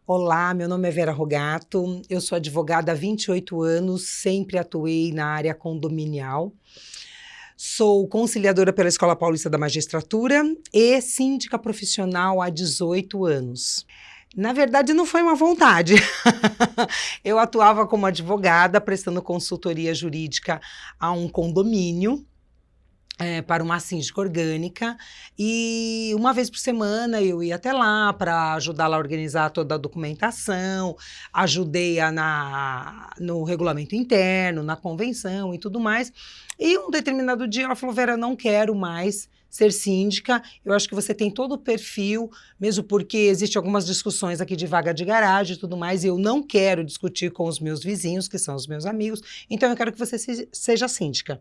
Olá, meu nome é Vera Rogato, eu sou advogada há 28 anos, sempre atuei na área condominial. Sou conciliadora pela Escola Paulista da Magistratura e síndica profissional há 18 anos. Na verdade, não foi uma vontade. Eu atuava como advogada, prestando consultoria jurídica a um condomínio, para uma síndica orgânica, e uma vez por semana eu ia até lá para ajudá-la a organizar toda a documentação, ajudei-a no regulamento interno, na convenção e tudo mais. E um determinado dia ela falou: Vera, não quero mais ser síndica, eu acho que você tem todo o perfil, mesmo porque existem algumas discussões aqui de vaga de garagem e tudo mais, e eu não quero discutir com os meus vizinhos, que são os meus amigos, então eu quero que você seja síndica.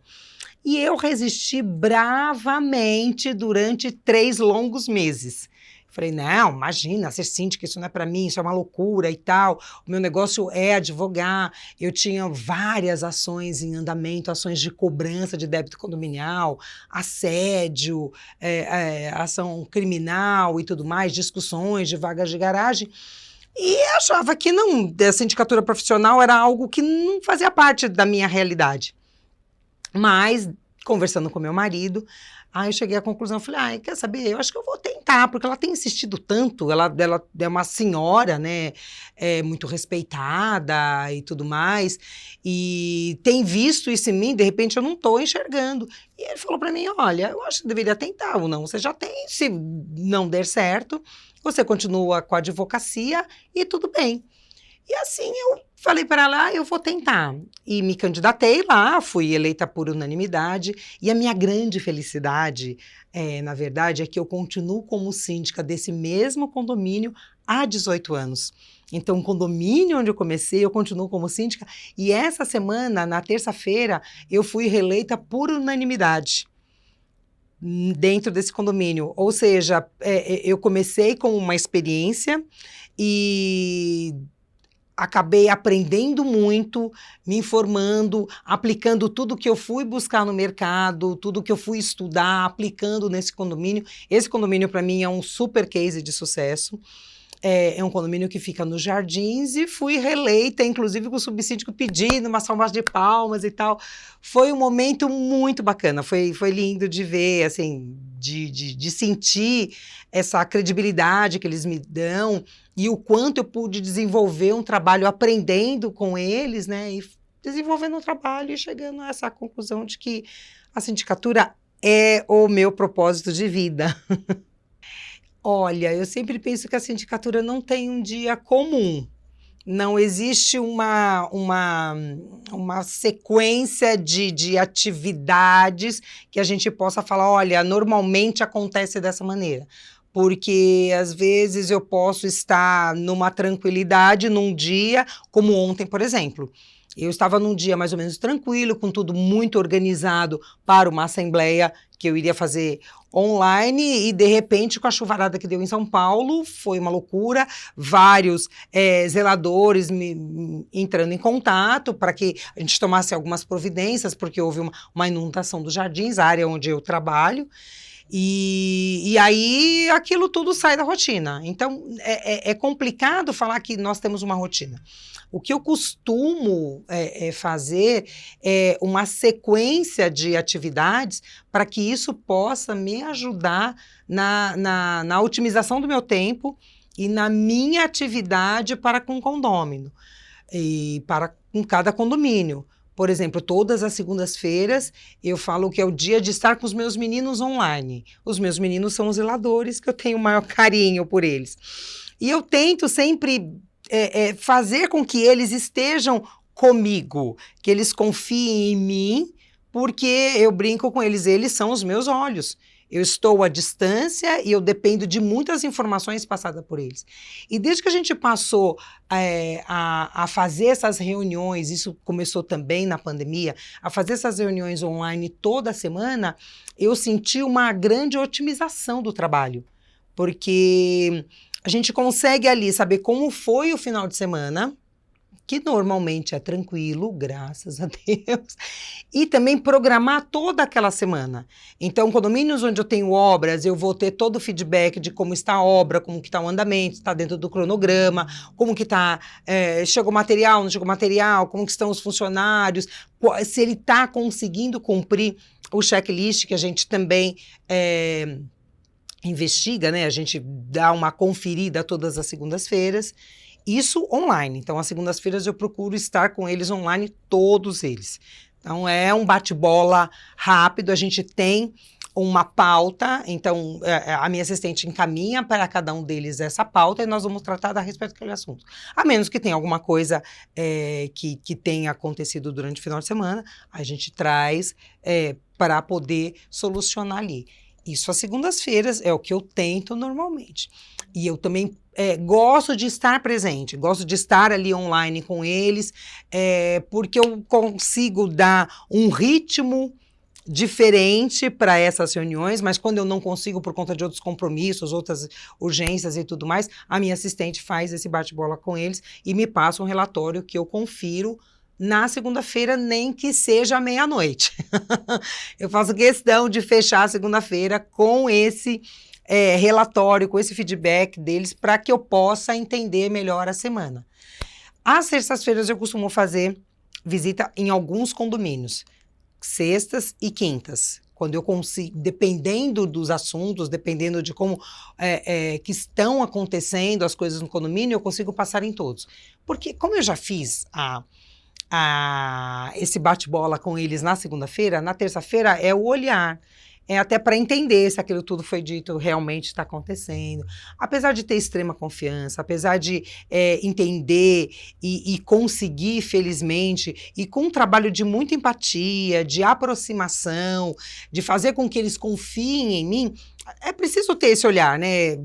E eu resisti bravamente durante 3 longos meses. Falei, não, imagina, ser síndica, isso não é para mim, isso é uma loucura e tal. O meu negócio é advogar. Eu tinha várias ações em andamento, ações de cobrança de débito condominial, assédio, ação criminal e tudo mais, discussões de vagas de garagem. E achava que não, a sindicatura profissional era algo que não fazia parte da minha realidade. Mas, conversando com meu marido, aí eu cheguei à conclusão, falei, quer saber, eu acho que eu vou tentar, porque ela tem insistido tanto, ela é uma senhora, né, muito respeitada e tudo mais, e tem visto isso em mim, de repente eu não estou enxergando. E ele falou para mim, olha, eu acho que deveria tentar, ou não, você já tem, se não der certo, você continua com a advocacia e tudo bem. E assim eu falei para ela, eu vou tentar. E me candidatei lá, fui eleita por unanimidade. E a minha grande felicidade, na verdade, é que eu continuo como síndica desse mesmo condomínio há 18 anos. Então, o condomínio onde eu comecei, eu continuo como síndica. E essa semana, na terça-feira, eu fui reeleita por unanimidade dentro desse condomínio. Ou seja, eu comecei com uma experiência e acabei aprendendo muito, me informando, aplicando tudo que eu fui buscar no mercado, tudo que eu fui estudar, aplicando nesse condomínio. Esse condomínio, para mim, é um super case de sucesso. É um condomínio que fica nos Jardins e fui reeleita, inclusive com o subsíndico pedindo uma salva de palmas e tal. Foi um momento muito bacana, foi lindo de ver, assim, de sentir essa credibilidade que eles me dão e o quanto eu pude desenvolver um trabalho aprendendo com eles, né, e desenvolvendo um trabalho e chegando a essa conclusão de que a sindicatura é o meu propósito de vida. Olha, eu sempre penso que a sindicatura não tem um dia comum. Não existe uma sequência de atividades que a gente possa falar, olha, normalmente acontece dessa maneira. Porque, às vezes, eu posso estar numa tranquilidade num dia, como ontem, por exemplo. Eu estava num dia mais ou menos tranquilo, com tudo muito organizado para uma assembleia que eu iria fazer online e, de repente, com a chuvarada que deu em São Paulo, foi uma loucura. Vários zeladores entrando em contato para que a gente tomasse algumas providências, porque houve uma inundação dos Jardins, a área onde eu trabalho. E aí aquilo tudo sai da rotina. Então, é complicado falar que nós temos uma rotina. O que eu costumo fazer é uma sequência de atividades para que isso possa me ajudar na otimização do meu tempo e na minha atividade para com o condômino e para com cada condomínio. Por exemplo, todas as segundas-feiras eu falo que é o dia de estar com os meus meninos online. Os meus meninos são os zeladores, que eu tenho o maior carinho por eles. E eu tento sempre fazer com que eles estejam comigo, que eles confiem em mim, porque eu brinco com eles são os meus olhos. Eu estou à distância e eu dependo de muitas informações passadas por eles. E desde que a gente passou a fazer essas reuniões, isso começou também na pandemia, a fazer essas reuniões online toda semana, eu senti uma grande otimização do trabalho. Porque a gente consegue ali saber como foi o final de semana, que normalmente é tranquilo, graças a Deus, e também programar toda aquela semana. Então, condomínios onde eu tenho obras, eu vou ter todo o feedback de como está a obra, como que está o andamento, está dentro do cronograma, como que está, chegou material, não chegou material, como que estão os funcionários, se ele está conseguindo cumprir o checklist que a gente também investiga, né? A gente dá uma conferida todas as segundas-feiras. Isso online. Então, às segundas-feiras eu procuro estar com eles online, todos eles. Então, é um bate-bola rápido. A gente tem uma pauta. Então, a minha assistente encaminha para cada um deles essa pauta e nós vamos tratar a respeito daquele assunto. A menos que tenha alguma coisa que tenha acontecido durante o final de semana, a gente traz para poder solucionar ali. Isso às segundas-feiras é o que eu tento normalmente. E eu também gosto de estar presente, gosto de estar ali online com eles, porque eu consigo dar um ritmo diferente para essas reuniões, mas quando eu não consigo por conta de outros compromissos, outras urgências e tudo mais, a minha assistente faz esse bate-bola com eles e me passa um relatório que eu confiro na segunda-feira, nem que seja meia-noite. Eu faço questão de fechar a segunda-feira com esse relatório, com esse feedback deles, para que eu possa entender melhor a semana. Às terças-feiras eu costumo fazer visita em alguns condomínios, sextas e quintas, quando eu consigo, dependendo dos assuntos, dependendo de como que estão acontecendo as coisas no condomínio, eu consigo passar em todos. Porque como eu já fiz esse bate-bola com eles na segunda-feira, na terça-feira é o olhar, até para entender se aquilo tudo foi dito realmente está acontecendo. Apesar de ter extrema confiança, apesar de entender e conseguir, felizmente, e com um trabalho de muita empatia, de aproximação, de fazer com que eles confiem em mim, é preciso ter esse olhar, né?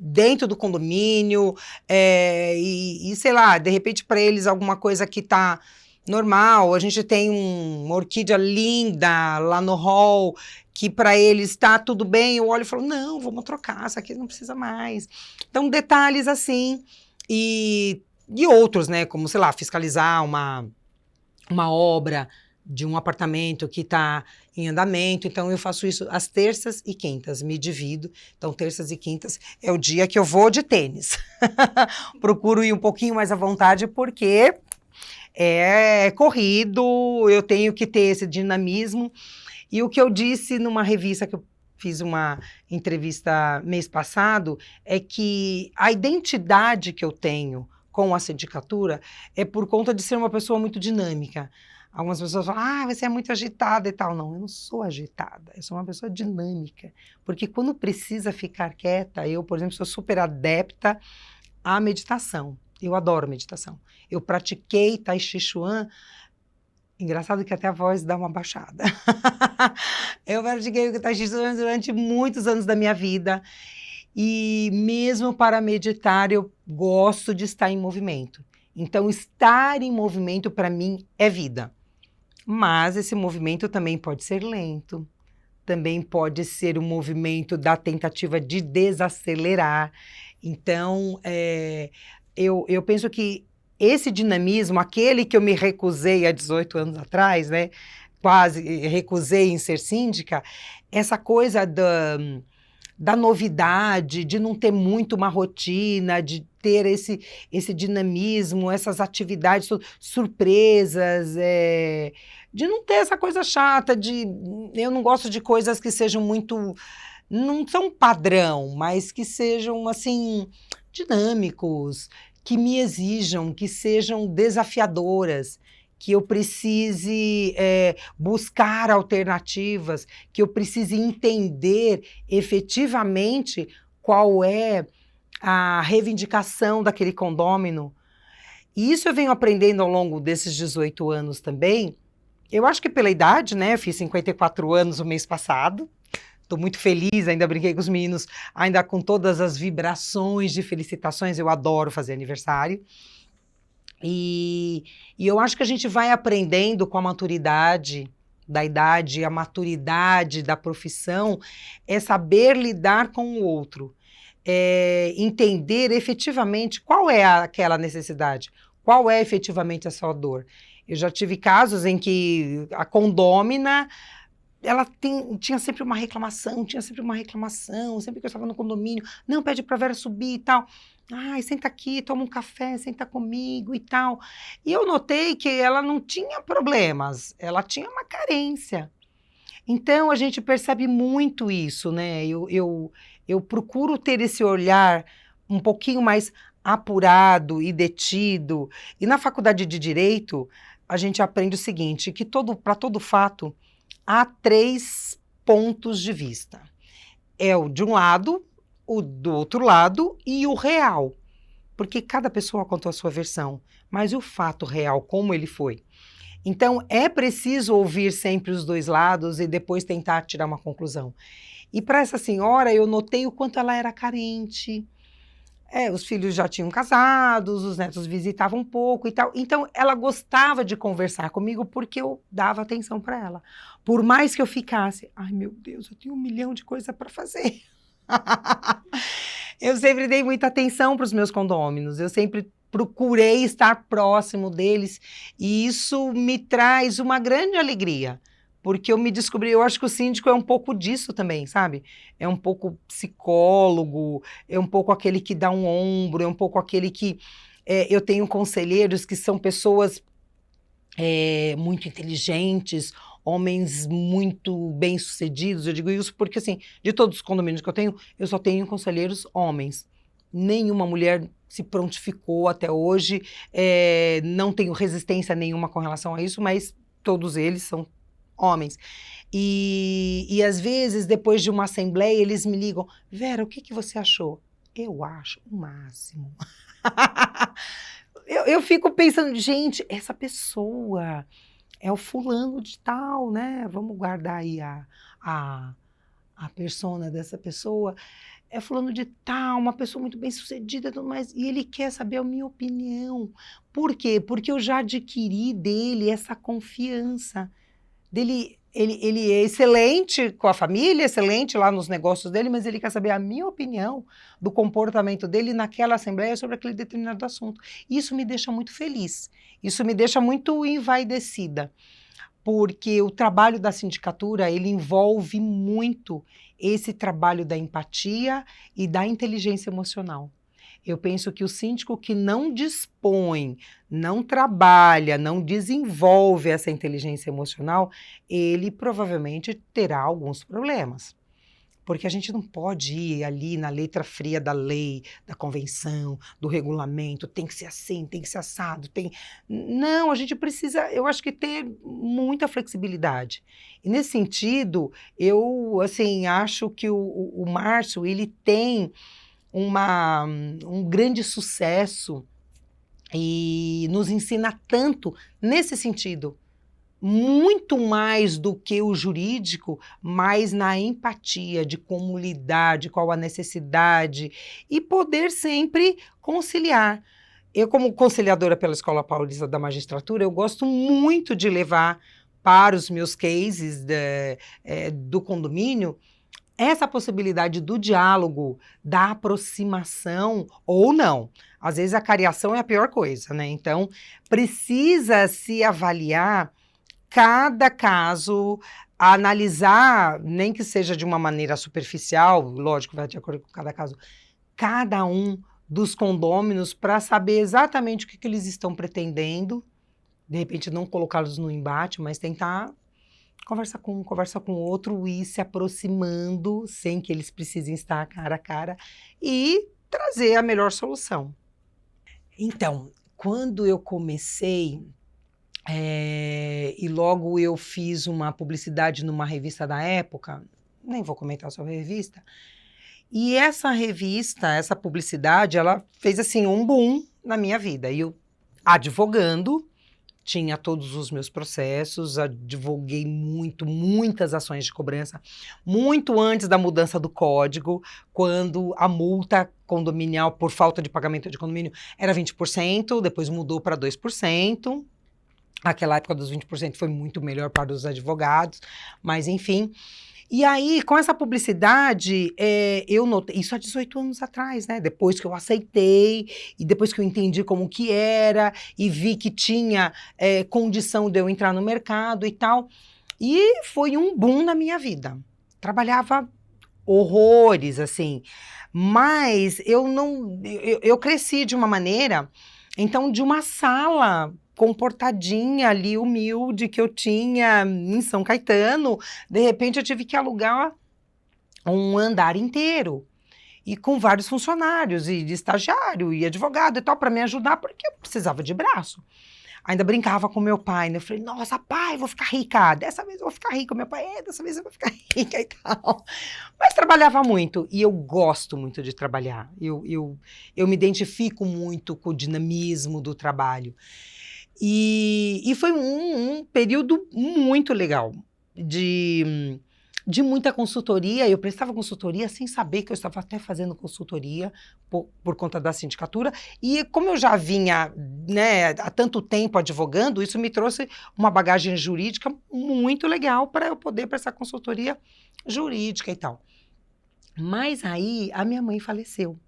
Dentro do condomínio, e sei lá, de repente para eles alguma coisa que está normal, a gente tem uma orquídea linda lá no hall, que para eles está tudo bem, eu olho e falo, não, vamos trocar, isso aqui não precisa mais. Então, detalhes assim, e outros, né, como, sei lá, fiscalizar uma obra de um apartamento que está em andamento, então eu faço isso às terças e quintas, me divido, então terças e quintas é o dia que eu vou de tênis. Procuro ir um pouquinho mais à vontade, porque é corrido, eu tenho que ter esse dinamismo, e o que eu disse numa revista que eu fiz uma entrevista mês passado, é que a identidade que eu tenho com a sindicatura é por conta de ser uma pessoa muito dinâmica. Algumas pessoas falam, você é muito agitada e tal. Não, eu não sou agitada, eu sou uma pessoa dinâmica. Porque quando precisa ficar quieta, eu, por exemplo, sou super adepta à meditação. Eu adoro meditação. Eu pratiquei Tai Chi Chuan, engraçado que até a voz dá uma baixada. Eu pratiquei Tai Chi Chuan durante muitos anos da minha vida. E mesmo para meditar, eu gosto de estar em movimento. Então, estar em movimento, para mim, é vida. Mas esse movimento também pode ser lento, também pode ser um movimento da tentativa de desacelerar. Então, eu penso que esse dinamismo, aquele que eu me recusei há 18 anos atrás, né, quase recusei em ser síndica, essa coisa da novidade, de não ter muito uma rotina, de ter esse dinamismo, essas atividades, surpresas, de não ter essa coisa chata, eu não gosto de coisas que sejam muito, não são padrão, mas que sejam, assim, dinâmicos, que me exijam, que sejam desafiadoras, que eu precise buscar alternativas, que eu precise entender efetivamente qual é a reivindicação daquele condômino. E isso eu venho aprendendo ao longo desses 18 anos também. Eu acho que pela idade, né? Eu fiz 54 anos o mês passado. Estou muito feliz, ainda brinquei com os meninos, ainda com todas as vibrações de felicitações. Eu adoro fazer aniversário. E eu acho que a gente vai aprendendo com a maturidade da idade, a maturidade da profissão, é saber lidar com o outro, entender efetivamente qual é aquela necessidade, qual é efetivamente a sua dor. Eu já tive casos em que a condômina, ela tinha sempre uma reclamação, sempre que eu estava no condomínio, não, pede para a Vera subir e tal. Ai, senta aqui, toma um café, senta comigo e tal. E eu notei que ela não tinha problemas, ela tinha uma carência. Então, a gente percebe muito isso, né? Eu procuro ter esse olhar um pouquinho mais apurado e detido. E na faculdade de Direito, a gente aprende o seguinte, que para todo fato, há 3 pontos de vista. É o de um lado, o do outro lado e o real. Porque cada pessoa contou a sua versão, mas e o fato real, como ele foi? Então, é preciso ouvir sempre os 2 lados e depois tentar tirar uma conclusão. E para essa senhora, eu notei o quanto ela era carente. Os filhos já tinham casados, os netos visitavam um pouco e tal. Então, ela gostava de conversar comigo porque eu dava atenção para ela. Por mais que eu ficasse, ai meu Deus, eu tenho 1 milhão de coisas para fazer. Eu sempre dei muita atenção para os meus condôminos, eu sempre procurei estar próximo deles e isso me traz uma grande alegria, porque eu me descobri, eu acho que o síndico é um pouco disso também, sabe? É um pouco psicólogo, é um pouco aquele que dá um ombro, é um pouco aquele que... eu tenho conselheiros que são pessoas muito inteligentes, homens muito bem-sucedidos, eu digo isso porque, assim, de todos os condomínios que eu só tenho conselheiros homens. Nenhuma mulher se prontificou até hoje, não tenho resistência nenhuma com relação a isso, mas todos eles são homens. E às vezes, depois de uma assembleia, eles me ligam, Vera, o que você achou? Eu acho o máximo. Eu fico pensando, gente, essa pessoa é o fulano de tal, né? Vamos guardar aí a persona dessa pessoa. É fulano de tal, uma pessoa muito bem-sucedida e tudo mais. E ele quer saber a minha opinião. Por quê? Porque eu já adquiri dele essa confiança. Ele é excelente com a família, excelente lá nos negócios dele, mas ele quer saber a minha opinião do comportamento dele naquela assembleia sobre aquele determinado assunto. Isso me deixa muito feliz, isso me deixa muito envaidecida, porque o trabalho da sindicatura, ele envolve muito esse trabalho da empatia e da inteligência emocional. Eu penso que o síndico que não dispõe, não trabalha, não desenvolve essa inteligência emocional, ele provavelmente terá alguns problemas. Porque a gente não pode ir ali na letra fria da lei, da convenção, do regulamento, tem que ser assim, tem que ser assado, tem... Não, a gente precisa, eu acho que ter muita flexibilidade. E nesse sentido, eu, assim, acho que o Márcio, ele tem um grande sucesso e nos ensina tanto nesse sentido, muito mais do que o jurídico, mas na empatia de como lidar, de qual a necessidade e poder sempre conciliar. Eu, como conciliadora pela Escola Paulista da Magistratura, eu gosto muito de levar para os meus cases do condomínio essa possibilidade do diálogo, da aproximação ou não. Às vezes a cariação é a pior coisa, né? Então, precisa se avaliar cada caso, analisar, nem que seja de uma maneira superficial, lógico, vai de acordo com cada caso, cada um dos condôminos para saber exatamente o que eles estão pretendendo, de repente não colocá-los no embate, mas tentar conversa com um, conversa com o outro e ir se aproximando sem que eles precisem estar cara a cara e trazer a melhor solução. Então, quando eu comecei, e logo eu fiz uma publicidade numa revista da época, nem vou comentar sobre a revista, e essa revista, essa publicidade, ela fez assim um boom na minha vida. E eu advogando, tinha todos os meus processos, advoguei muitas ações de cobrança, muito antes da mudança do código, quando a multa condominial por falta de pagamento de condomínio era 20%, depois mudou para 2%. Aquela época dos 20% foi muito melhor para os advogados, mas enfim. E aí, com essa publicidade, eu notei, isso há 18 anos atrás, né? Depois que eu aceitei, e depois que eu entendi como que era, e vi que tinha condição de eu entrar no mercado e tal. E foi um boom na minha vida. Trabalhava horrores, assim. Mas eu não. Eu cresci de uma maneira, então, de uma sala comportadinha ali, humilde, que eu tinha em São Caetano, de repente eu tive que alugar um andar inteiro. E com vários funcionários, e de estagiário, e advogado e tal, para me ajudar, porque eu precisava de braço. Ainda brincava com meu pai, né? Eu falei, nossa, pai, vou ficar rica. Dessa vez eu vou ficar rica. Meu pai, dessa vez eu vou ficar rica e tal. Mas trabalhava muito. E eu gosto muito de trabalhar. Eu me identifico muito com o dinamismo do trabalho. E foi um período muito legal de muita consultoria. Eu prestava consultoria sem saber que eu estava até fazendo consultoria por conta da sindicatura. E como eu já vinha, né, há tanto tempo advogando, isso me trouxe uma bagagem jurídica muito legal para eu poder prestar consultoria jurídica e tal. Mas aí a minha mãe faleceu.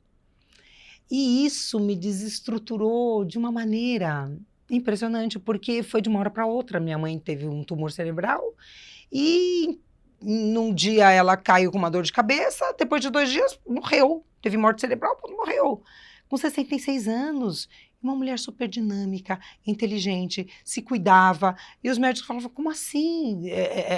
E isso me desestruturou de uma maneira impressionante, porque foi de uma hora para outra. Minha mãe teve um tumor cerebral e num dia ela caiu com uma dor de cabeça, depois de 2 dias morreu. Teve morte cerebral, morreu. Com 66 anos, uma mulher super dinâmica, inteligente, se cuidava. E os médicos falavam, como assim?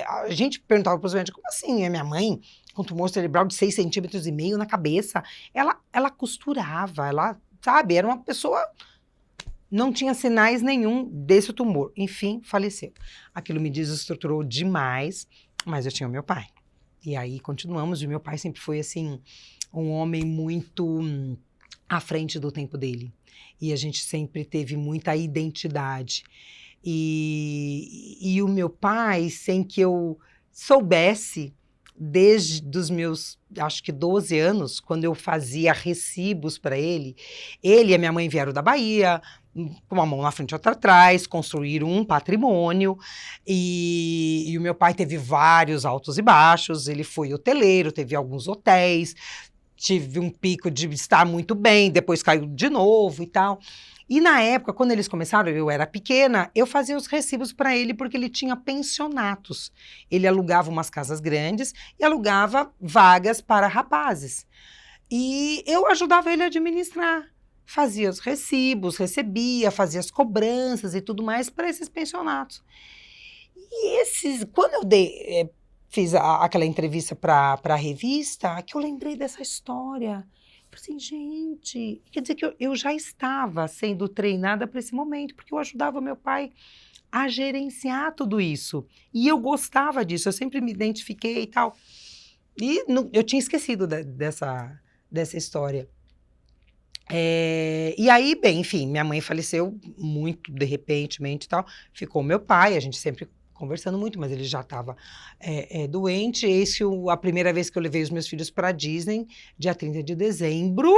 A gente perguntava para os médicos, como assim? É minha mãe com tumor cerebral de 6,5 centímetros na cabeça. Ela costurava, ela, sabe, era uma pessoa... Não tinha sinais nenhum desse tumor. Enfim, faleceu. Aquilo me desestruturou demais, mas eu tinha o meu pai. E aí continuamos, e meu pai sempre foi, assim, um homem muito à frente do tempo dele. E a gente sempre teve muita identidade. E o meu pai, sem que eu soubesse, desde os meus, acho que 12 anos, quando eu fazia recibos para ele e a minha mãe vieram da Bahia, com uma mão na frente e outra atrás, construíram um patrimônio, e o meu pai teve vários altos e baixos, ele foi hoteleiro, teve alguns hotéis, tive um pico de estar muito bem, depois caiu de novo e tal. E na época, quando eles começaram, eu era pequena, eu fazia os recibos para ele porque ele tinha pensionatos. Ele alugava umas casas grandes e alugava vagas para rapazes. E eu ajudava ele a administrar. Fazia os recibos, recebia, fazia as cobranças e tudo mais para esses pensionatos. E quando eu fiz aquela entrevista para a revista, que eu lembrei dessa história. Eu falei assim, gente, quer dizer que eu já estava sendo treinada para esse momento, porque eu ajudava meu pai a gerenciar tudo isso. E eu gostava disso, eu sempre me identifiquei e tal. E eu tinha esquecido dessa história. E aí, bem, enfim, minha mãe faleceu muito de repentemente e tal. Ficou meu pai, a gente sempre conversando muito, mas ele já estava doente. Eis que a primeira vez que eu levei os meus filhos para a Disney, dia 30 de dezembro,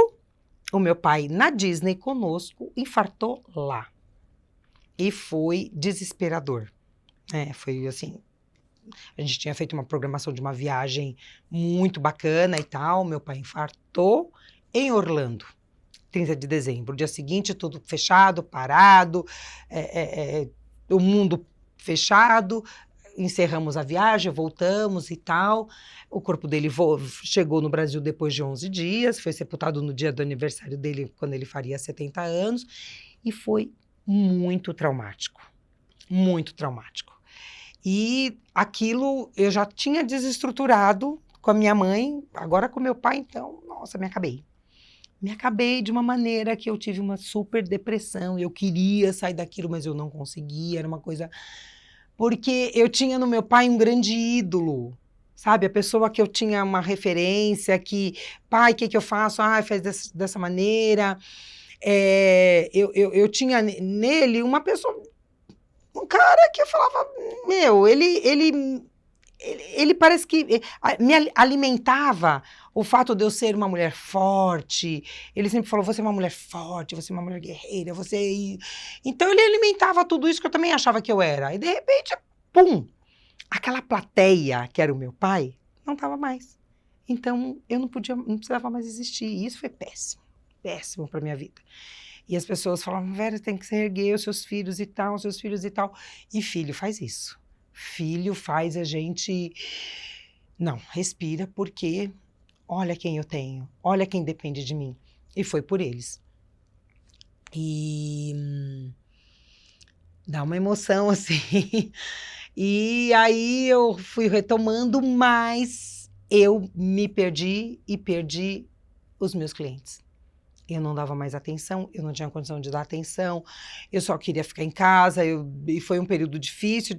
o meu pai na Disney conosco infartou lá. E foi desesperador. Foi assim, a gente tinha feito uma programação de uma viagem muito bacana e tal, meu pai infartou em Orlando. 30 de dezembro, dia seguinte tudo fechado, parado, o mundo fechado, encerramos a viagem, voltamos e tal, o corpo dele chegou no Brasil depois de 11 dias, foi sepultado no dia do aniversário dele, quando ele faria 70 anos, e foi muito traumático, muito traumático. E aquilo eu já tinha desestruturado com a minha mãe, agora com meu pai, então, nossa, me acabei. Me acabei de uma maneira que eu tive uma super depressão. Eu queria sair daquilo, mas eu não conseguia. Era uma coisa... Porque eu tinha no meu pai um grande ídolo, sabe? A pessoa que eu tinha uma referência, que... Pai, o que eu faço? Faz dessa maneira. Eu tinha nele uma pessoa... Um cara que eu falava... Meu, ele parece que me alimentava o fato de eu ser uma mulher forte. Ele sempre falou, você é uma mulher forte, você é uma mulher guerreira, você... Então ele alimentava tudo isso que eu também achava que eu era. E de repente, pum! Aquela plateia que era o meu pai, não estava mais. Então, eu não precisava mais existir. E isso foi péssimo, péssimo para minha vida. E as pessoas falavam, Vera, tem que se erguer os seus filhos e tal, os seus filhos e tal. E filho faz isso. Filho faz a gente... Não, respira, porque olha quem eu tenho, olha quem depende de mim. E foi por eles. E dá uma emoção, assim. E aí eu fui retomando, mas eu me perdi e perdi os meus clientes. Eu não dava mais atenção, eu não tinha condição de dar atenção, eu só queria ficar em casa, e foi um período difícil,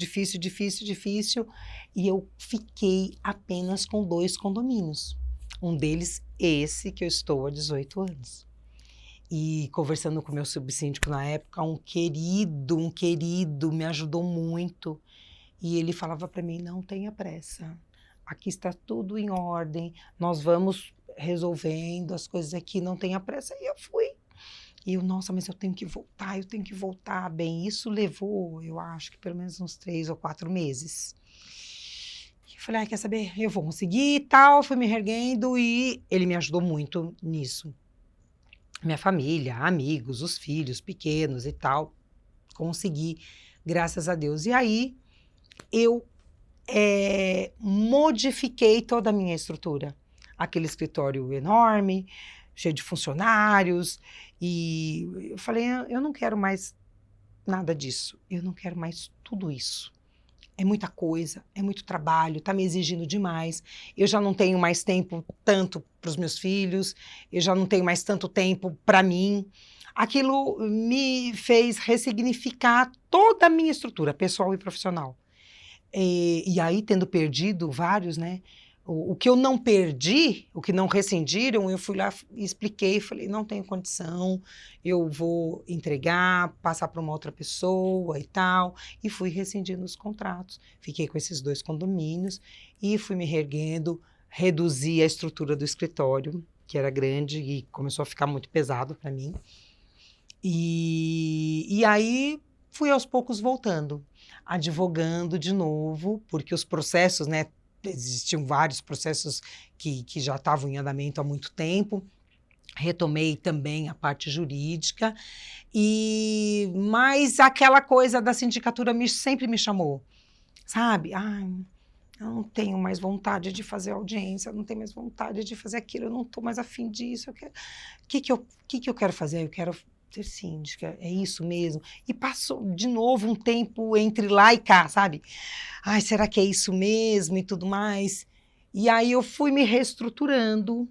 e eu fiquei apenas com 2 condomínios. Um deles, esse que eu estou há 18 anos. E conversando com o meu subsíndico na época, um querido, me ajudou muito. E ele falava para mim, não tenha pressa, aqui está tudo em ordem, nós vamos resolvendo as coisas aqui, não tenha pressa. E eu fui. E eu, nossa, mas eu tenho que voltar. Bem, isso levou, eu acho que pelo menos uns 3 ou 4 meses. Eu falei, quer saber? Eu vou conseguir e tal, fui me reerguendo e ele me ajudou muito nisso. Minha família, amigos, os filhos pequenos e tal, consegui, graças a Deus. E aí, eu modifiquei toda a minha estrutura. Aquele escritório enorme, cheio de funcionários, e eu falei, eu não quero mais nada disso, eu não quero mais tudo isso. É muita coisa, é muito trabalho, está me exigindo demais, eu já não tenho mais tempo tanto para os meus filhos, eu já não tenho mais tanto tempo para mim. Aquilo me fez ressignificar toda a minha estrutura, pessoal e profissional. E aí, tendo perdido vários, né? O que eu não perdi, o que não rescindiram, eu fui lá e expliquei, falei, não tenho condição, eu vou entregar, passar para uma outra pessoa e tal, e fui rescindindo os contratos. Fiquei com esses 2 condomínios e fui me reerguendo, reduzi a estrutura do escritório, que era grande e começou a ficar muito pesado para mim. E aí, fui aos poucos voltando, advogando de novo, porque os processos, né, existiam vários processos que já estavam em andamento há muito tempo. Retomei também a parte jurídica, mas aquela coisa da sindicatura sempre me chamou, sabe? Eu não tenho mais vontade de fazer audiência, eu não tenho mais vontade de fazer aquilo, eu não estou mais afim disso. O que eu quero fazer? Eu quero ser síndica, é isso mesmo. E passou de novo um tempo entre lá e cá, sabe? Será que é isso mesmo e tudo mais? E aí eu fui me reestruturando,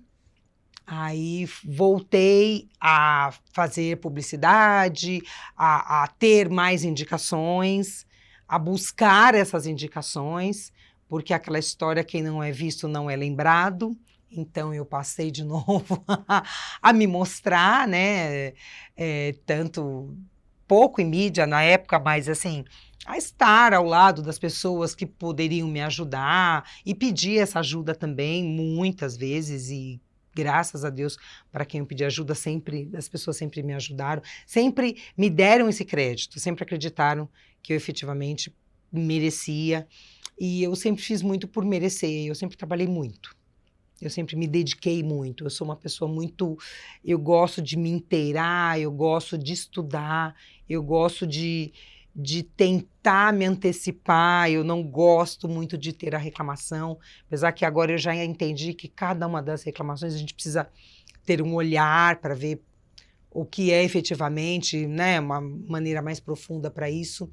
aí voltei a fazer publicidade, a ter mais indicações, a buscar essas indicações, porque aquela história, quem não é visto não é lembrado. Então, eu passei de novo a me mostrar, né? Tanto pouco em mídia na época, mas assim, a estar ao lado das pessoas que poderiam me ajudar e pedir essa ajuda também, muitas vezes, e graças a Deus, para quem eu pedi ajuda, as pessoas sempre me ajudaram, sempre me deram esse crédito, sempre acreditaram que eu efetivamente merecia, e eu sempre fiz muito por merecer, eu sempre trabalhei muito. Eu sempre me dediquei muito, eu sou uma pessoa muito... Eu gosto de me inteirar, eu gosto de estudar, eu gosto de tentar me antecipar, eu não gosto muito de ter a reclamação, apesar que agora eu já entendi que cada uma das reclamações a gente precisa ter um olhar para ver o que é efetivamente, né, uma maneira mais profunda para isso.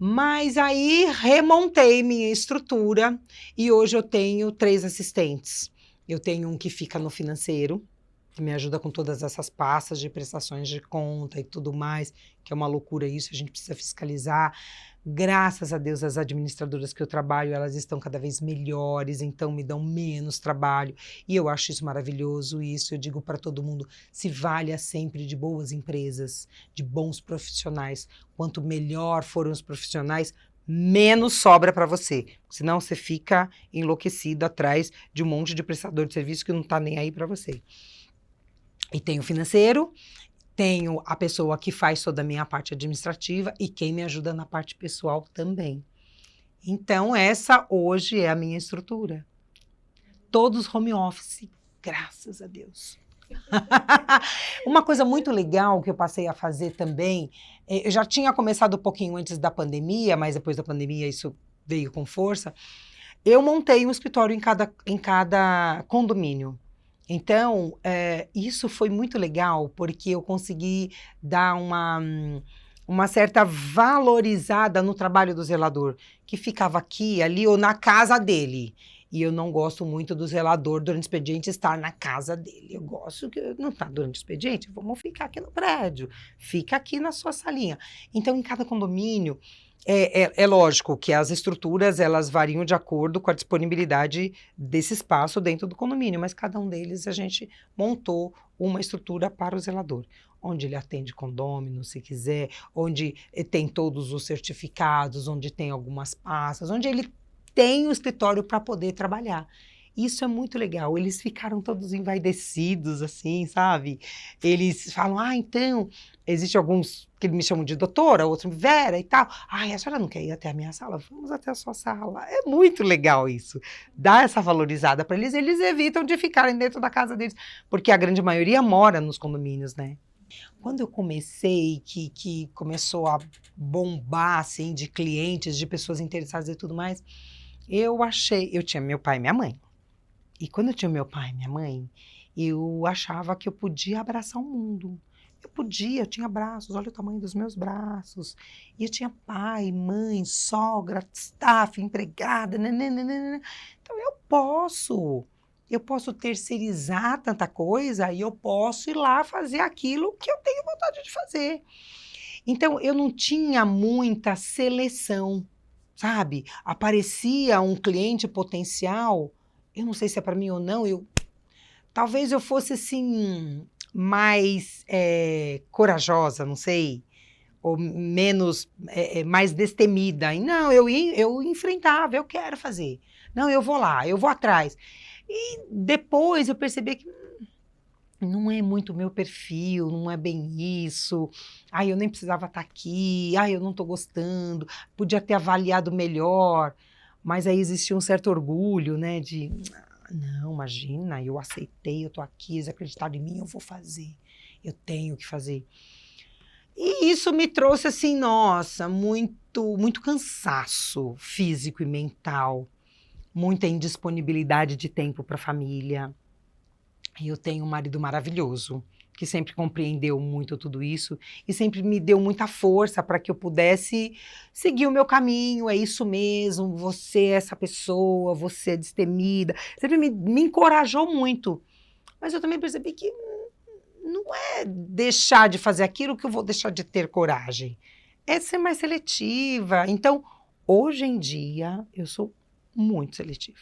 Mas aí remontei minha estrutura e hoje eu tenho 3 assistentes. Eu tenho um que fica no financeiro, que me ajuda com todas essas pastas de prestações de conta e tudo mais, que é uma loucura isso, a gente precisa fiscalizar. Graças a Deus, as administradoras que eu trabalho, elas estão cada vez melhores, então me dão menos trabalho. E eu acho isso maravilhoso, e isso eu digo para todo mundo, se valha sempre de boas empresas, de bons profissionais. Quanto melhor foram os profissionais, menos sobra para você. Senão você fica enlouquecido atrás de um monte de prestador de serviço que não está nem aí para você. E tem o financeiro, tenho a pessoa que faz toda a minha parte administrativa e quem me ajuda na parte pessoal também. Então, essa hoje é a minha estrutura. todos home office, graças a Deus. Uma coisa muito legal que eu passei a fazer também, eu já tinha começado um pouquinho antes da pandemia, mas depois da pandemia isso veio com força. Eu montei um escritório em cada condomínio. Então, isso foi muito legal, porque eu consegui dar uma certa valorizada no trabalho do zelador, que ficava aqui, ali, ou na casa dele. E eu não gosto muito do zelador durante o expediente estar na casa dele. Eu gosto que não está durante o expediente, vamos ficar aqui no prédio, fica aqui na sua salinha. Então, em cada condomínio, é lógico que as estruturas, elas variam de acordo com a disponibilidade desse espaço dentro do condomínio, mas cada um deles a gente montou uma estrutura para o zelador, onde ele atende condômino, se quiser, onde tem todos os certificados, onde tem algumas pastas, onde ele tem o escritório para poder trabalhar. Isso é muito legal. Eles ficaram todos envaidecidos, assim, sabe? Eles falam, então, existe alguns que me chamam de doutora, outros Vera e tal. A senhora não quer ir até a minha sala? Vamos até a sua sala. É muito legal isso. Dá essa valorizada para eles. Eles evitam de ficarem dentro da casa deles, porque a grande maioria mora nos condomínios, né? Quando eu comecei, que começou a bombar, assim, de clientes, de pessoas interessadas e tudo mais, eu tinha meu pai e minha mãe. E quando eu tinha meu pai e minha mãe, eu achava que eu podia abraçar o mundo. Eu tinha braços, olha o tamanho dos meus braços. E eu tinha pai, mãe, sogra, staff, empregada, nananana. Então eu posso terceirizar tanta coisa e eu posso ir lá fazer aquilo que eu tenho vontade de fazer. Então, eu não tinha muita seleção, sabe? Aparecia um cliente potencial, eu não sei se é para mim ou não, talvez eu fosse, assim, mais corajosa, não sei, ou menos, mais destemida. E não, eu enfrentava, eu quero fazer. Não, eu vou lá, eu vou atrás. E depois eu percebi que não é muito meu perfil, não é bem isso. Eu nem precisava estar aqui. Eu não estou gostando. Podia ter avaliado melhor. Mas aí existia um certo orgulho, né? Não, imagina, eu aceitei, eu estou aqui, eles acreditaram em mim, eu vou fazer. Eu tenho que fazer. E isso me trouxe, assim, nossa, muito cansaço físico e mental. Muita indisponibilidade de tempo para a família. E eu tenho um marido maravilhoso, que sempre compreendeu muito tudo isso e sempre me deu muita força para que eu pudesse seguir o meu caminho. É isso mesmo, você é essa pessoa, você é destemida. Sempre me encorajou muito. Mas eu também percebi que não é deixar de fazer aquilo que eu vou deixar de ter coragem. É ser mais seletiva. Então, hoje em dia, eu sou muito seletiva.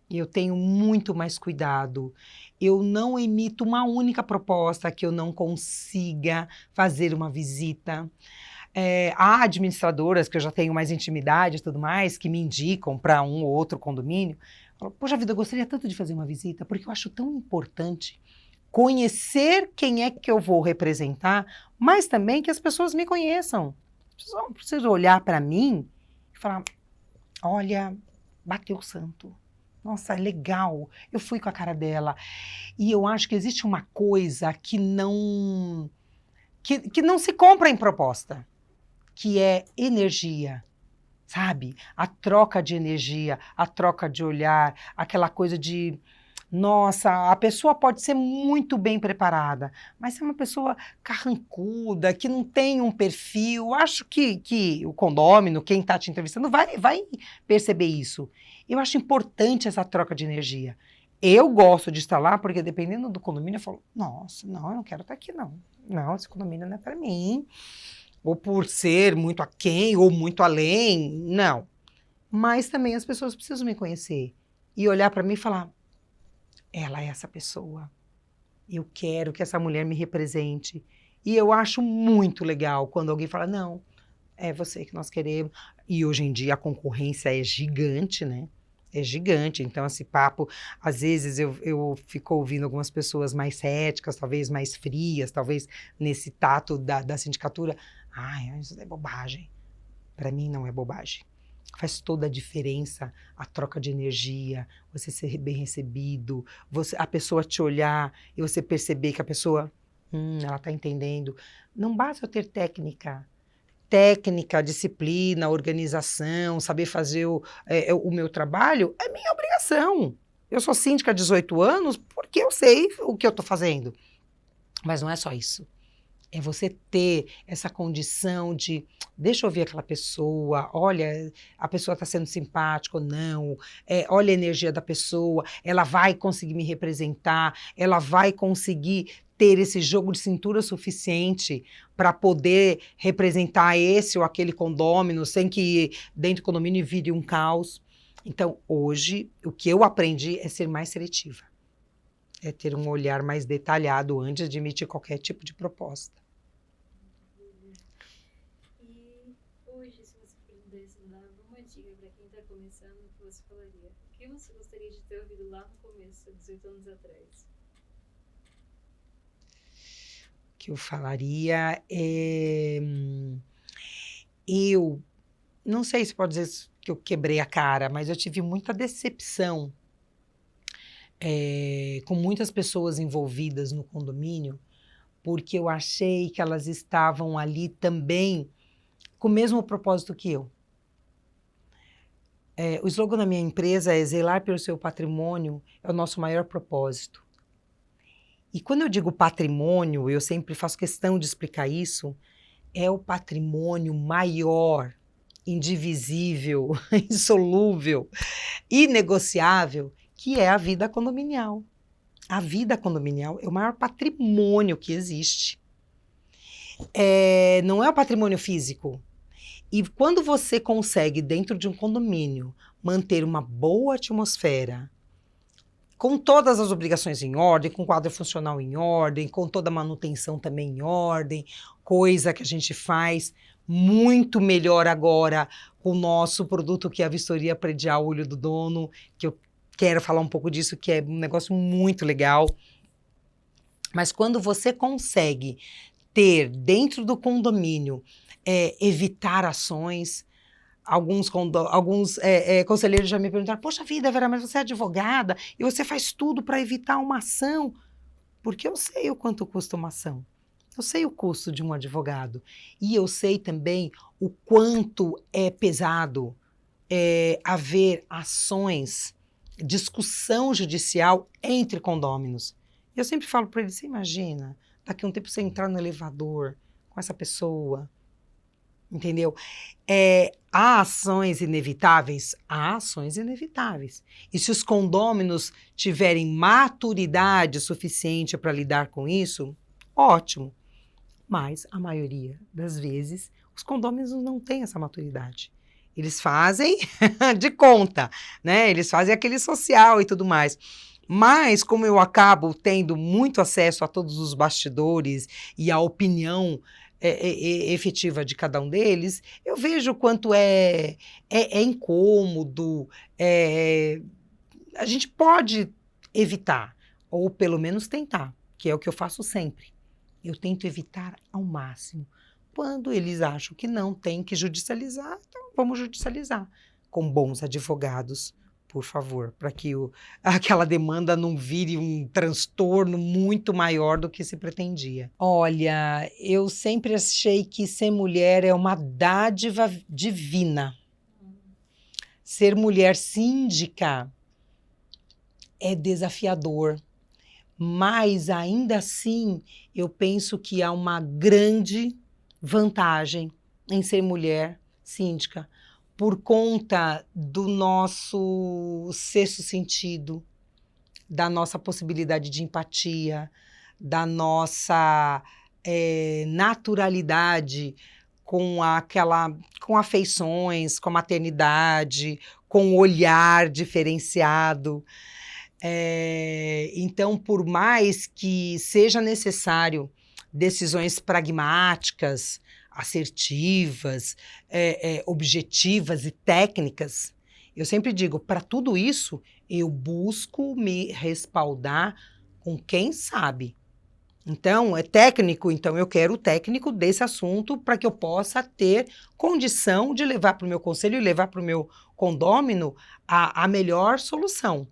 Eu tenho muito mais cuidado. Eu não emito uma única proposta que eu não consiga fazer uma visita. Há administradoras que eu já tenho mais intimidade e tudo mais, que me indicam para um ou outro condomínio. Falo, poxa vida, eu gostaria tanto de fazer uma visita, porque eu acho tão importante conhecer quem é que eu vou representar, mas também que as pessoas me conheçam. As pessoas não precisam olhar para mim e falar, olha, bateu o santo. Nossa, é legal, eu fui com a cara dela. E eu acho que existe uma coisa que não se compra em proposta, que é energia, sabe? A troca de energia, a troca de olhar, aquela coisa de... Nossa, a pessoa pode ser muito bem preparada, mas se é uma pessoa carrancuda, que não tem um perfil, acho que o condômino, quem está te entrevistando, vai perceber isso. Eu acho importante essa troca de energia. Eu gosto de estar lá, porque dependendo do condomínio, eu falo, nossa, não, eu não quero estar aqui, não. Não, esse condomínio não é para mim. Ou por ser muito aquém, ou muito além, não. Mas também as pessoas precisam me conhecer e olhar para mim e falar, ela é essa pessoa. Eu quero que essa mulher me represente. E eu acho muito legal quando alguém fala, não, é você que nós queremos. E hoje em dia a concorrência é gigante, né? É gigante. Então esse papo, às vezes eu fico ouvindo algumas pessoas mais céticas, talvez mais frias, talvez nesse tato da sindicatura. Isso é bobagem. Para mim não é bobagem. Faz toda a diferença a troca de energia, você ser bem recebido, a pessoa te olhar e você perceber que a pessoa, ela está entendendo. Não basta eu ter técnica, disciplina, organização, saber fazer o meu trabalho, é minha obrigação. Eu sou síndica há 18 anos porque eu sei o que eu estou fazendo. Mas não é só isso. É você ter essa condição de, deixa eu ouvir aquela pessoa, olha, a pessoa está sendo simpática ou não, olha a energia da pessoa, ela vai conseguir me representar, ela vai conseguir ter esse jogo de cintura suficiente para poder representar esse ou aquele condômino, sem que dentro do condomínio vire um caos. Então, hoje, o que eu aprendi é ser mais seletiva. É ter um olhar mais detalhado antes de emitir qualquer tipo de proposta. E hoje, se você pudesse dar uma dica para quem está começando, o que você falaria? O que você gostaria de ter ouvido lá no começo, 18 anos atrás? O que eu falaria é... Eu não sei se pode dizer que eu quebrei a cara, mas eu tive muita decepção com muitas pessoas envolvidas no condomínio, porque eu achei que elas estavam ali também com o mesmo propósito que eu. O slogan da minha empresa é zelar pelo seu patrimônio, é o nosso maior propósito. E quando eu digo patrimônio, eu sempre faço questão de explicar isso, é o patrimônio maior, indivisível, insolúvel, inegociável, que é a vida condominial. A vida condominial é o maior patrimônio que existe. Não é o patrimônio físico. E quando você consegue, dentro de um condomínio, manter uma boa atmosfera, com todas as obrigações em ordem, com o quadro funcional em ordem, com toda a manutenção também em ordem, coisa que a gente faz muito melhor agora com o nosso produto, que é a vistoria predial Olho do Dono, que eu quero falar um pouco disso, que é um negócio muito legal. Mas quando você consegue ter dentro do condomínio, evitar ações. Alguns conselheiros já me perguntaram, poxa vida, Vera, mas você é advogada e você faz tudo para evitar uma ação. Porque eu sei o quanto custa uma ação. Eu sei o custo de um advogado. E eu sei também o quanto é pesado haver ações, discussão judicial entre condôminos. Eu sempre falo para eles, você imagina, daqui a um tempo você entrar no elevador com essa pessoa, entendeu? Há ações inevitáveis? Há ações inevitáveis. E se os condôminos tiverem maturidade suficiente para lidar com isso, ótimo. Mas, a maioria das vezes, os condôminos não têm essa maturidade. Eles fazem de conta, né? Eles fazem aquele social e tudo mais. Mas, como eu acabo tendo muito acesso a todos os bastidores e a opinião efetiva de cada um deles, eu vejo o quanto é incômodo. A gente pode evitar, ou pelo menos tentar, que é o que eu faço sempre. Eu tento evitar ao máximo. Quando eles acham que não tem que judicializar, então vamos judicializar. Com bons advogados, por favor, para que aquela demanda não vire um transtorno muito maior do que se pretendia. Olha, eu sempre achei que ser mulher é uma dádiva divina. Ser mulher síndica é desafiador. Mas, ainda assim, eu penso que há uma grande vantagem em ser mulher síndica, por conta do nosso sexto sentido, da nossa possibilidade de empatia, da nossa naturalidade com afeições, com a maternidade, com o olhar diferenciado. Então, por mais que seja necessário decisões pragmáticas, assertivas, objetivas e técnicas, eu sempre digo, para tudo isso, eu busco me respaldar com quem sabe. Então, é técnico, então eu quero o técnico desse assunto para que eu possa ter condição de levar para o meu conselho e levar para o meu condômino a melhor solução.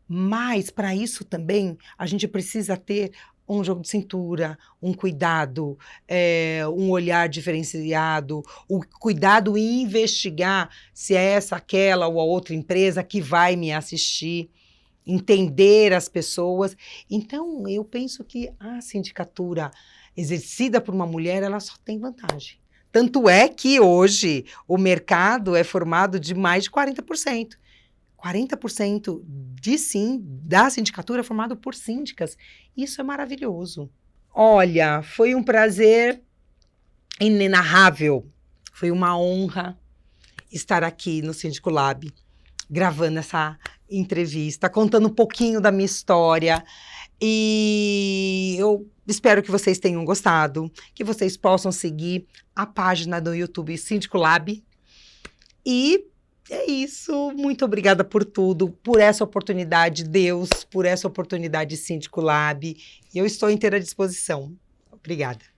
Mas, para isso também, a gente precisa ter um jogo de cintura, um cuidado, um olhar diferenciado, o cuidado em investigar se é essa, aquela ou a outra empresa que vai me assistir, entender as pessoas. Então, eu penso que a sindicatura exercida por uma mulher, ela só tem vantagem. Tanto é que hoje o mercado é formado de mais de 40%. 40% da sindicatura é formado por síndicas. Isso é maravilhoso. Olha, foi um prazer inenarrável. Foi uma honra estar aqui no Síndico Lab, gravando essa entrevista, contando um pouquinho da minha história. E eu espero que vocês tenham gostado, que vocês possam seguir a página do YouTube Síndico Lab. E é isso. Muito obrigada por tudo, por essa oportunidade, Deus, por essa oportunidade Síndico Lab. E eu estou inteira à disposição. Obrigada.